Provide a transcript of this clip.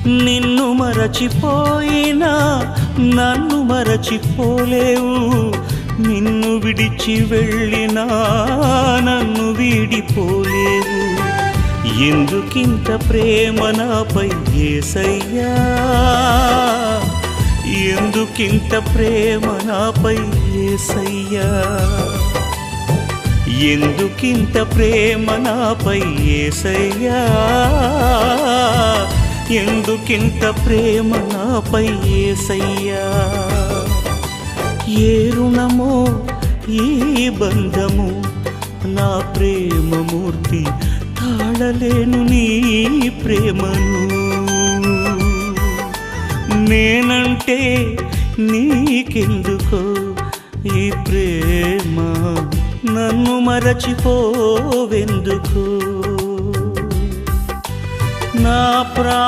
నిన్ను మరచిపోయినా నన్ను మరచిపోలేవు, నిన్ను విడిచి వెళ్ళినా నన్ను వీడిపోలేవు. ఎందుకింత ప్రేమ నాపై యేసయ్యా, ఎందుకింత ప్రేమ నాపై యేసయ్యా, ఎందుకింత ప్రేమ నాపై యేసయ్యా, ఎందుకింత ప్రేమ నాపై యేసయ్యా. ఏ రుణమో ఈ బంధము, నా ప్రేమమూర్తి తాళలేను నీ ప్రేమను. నేనంటే నీకెందుకో ఈ ప్రేమ, నన్ను మరచిపోవెందుకు. నా